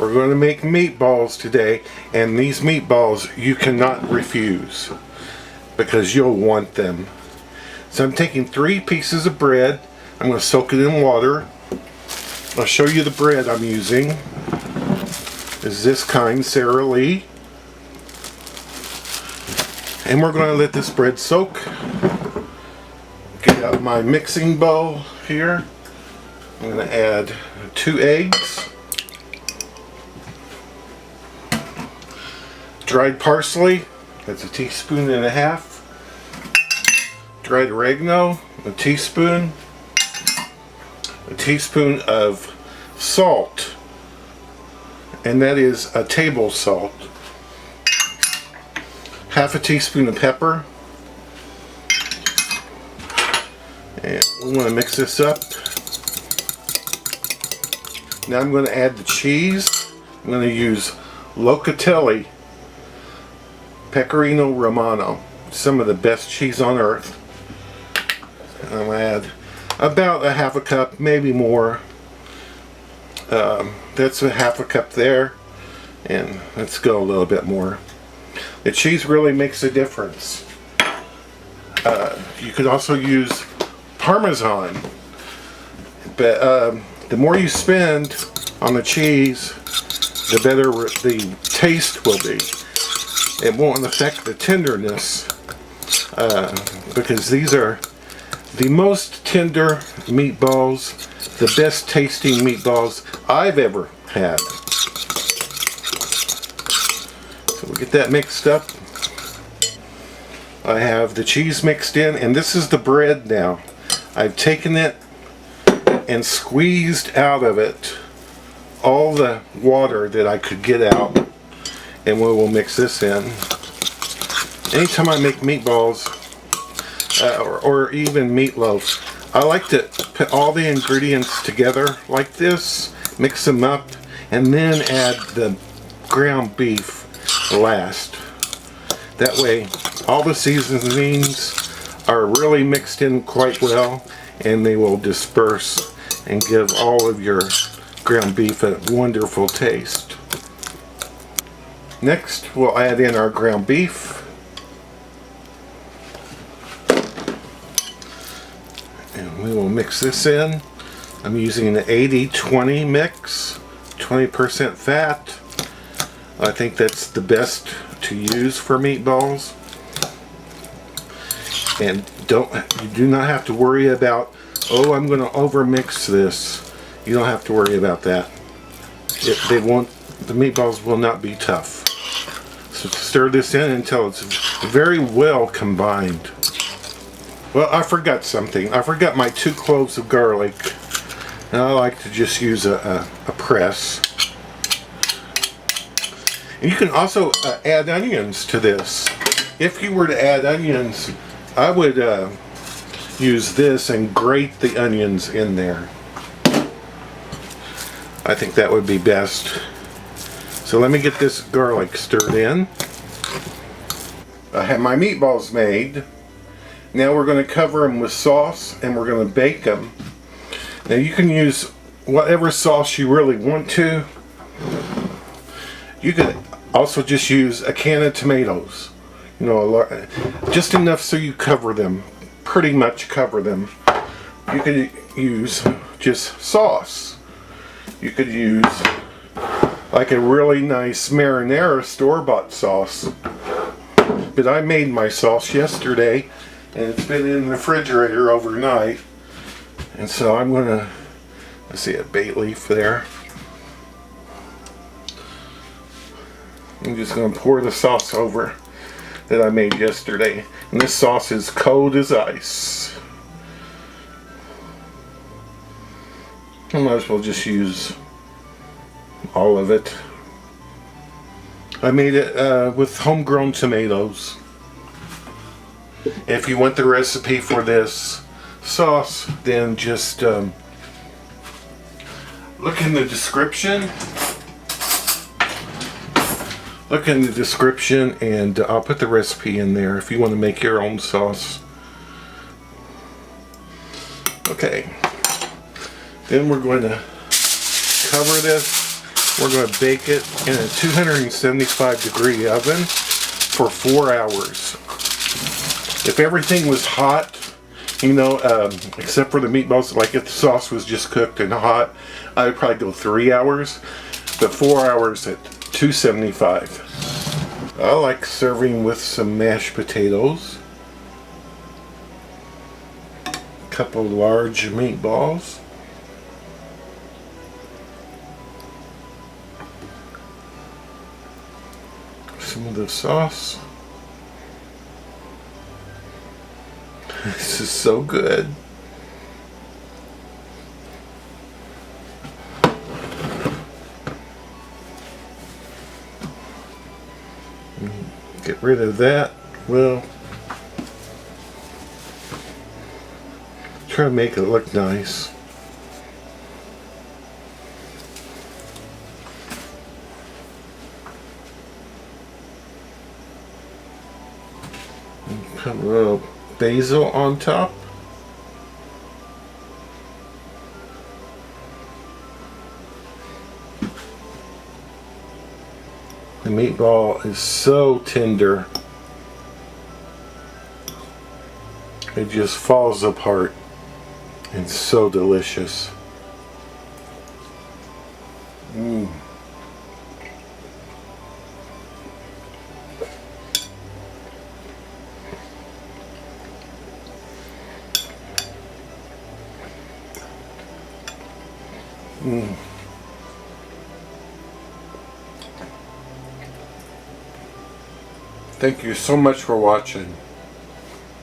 We're going to make meatballs today, and these meatballs you cannot refuse because you'll want them. So I'm taking 3 pieces of bread. I'm going to soak it in water. I'll show you the bread I'm using. Is this kind, Sara Lee. And we're going to let this bread soak. Get out my mixing bowl here. I'm going to add 2 eggs. Dried parsley, that's 1.5 teaspoons. Dried oregano, 1 teaspoon. 1 teaspoon of salt, and that is a table salt. 1/2 teaspoon of pepper. And we want to mix this up. Now I'm going to add the cheese. I'm going to use Locatelli Pecorino Romano, some of the best cheese on earth. I'm going to add about 1/2 cup, maybe more. That's 1/2 cup there, and let's go a little bit more. The cheese really makes a difference. You could also use Parmesan, but the more you spend on the cheese, the better the taste will be. It won't affect the tenderness, because these are the most tender meatballs, the best tasting meatballs I've ever had. So we get that mixed up. I have the cheese mixed in, and this is the bread now. I've taken it and squeezed out of it all the water that I could get out, and we will mix this in. Anytime I make meatballs, or even meatloaf, I like to put all the ingredients together like this, mix them up, and then add the ground beef last. That way all the seasonings are really mixed in quite well, and they will disperse and give all of your ground beef a wonderful taste. Next we'll add in our ground beef. And we will mix this in. I'm using the 80-20 mix, 20% fat. I think that's the best to use for meatballs. And you do not have to worry about, oh, I'm going to over mix this. You don't have to worry about that. The meatballs will not be tough. So stir this in until it's very well combined. Well, I forgot something. I forgot my 2 cloves of garlic. And I like to just use a press. And you can also add onions to this. If you were to add onions, I would use this and grate the onions in there. I think that would be best. So let me get this garlic stirred in. I have my meatballs made. Now we're going to cover them with sauce, and we're going to bake them. Now you can use whatever sauce you really want to. You could also just use a can of tomatoes. You know, just enough so you cover them. Pretty much cover them. You could use just sauce. You could use like a really nice marinara store-bought sauce. But I made my sauce yesterday, and it's been in the refrigerator overnight. And so I'm gonna, let's see, a bay leaf there. I'm just gonna pour the sauce over that I made yesterday. And this sauce is cold as ice. I might as well just use all of it. I made it with homegrown tomatoes. If you want the recipe for this sauce, then just look in the description. Look in the description, and I'll put the recipe in there if you want to make your own sauce. Okay. Then we're going to cover this We're going to bake it in a 275-degree oven for 4 hours. If everything was hot, you know, except for the meatballs, like if the sauce was just cooked and hot, I would probably go 3 hours, but 4 hours at 275. I like serving with some mashed potatoes, a couple large meatballs, some of the sauce. This is so good. Get rid of that. Well, try to make it look nice. Put a little basil on top. The meatball is so tender. It just falls apart. It's so delicious. Thank you so much for watching.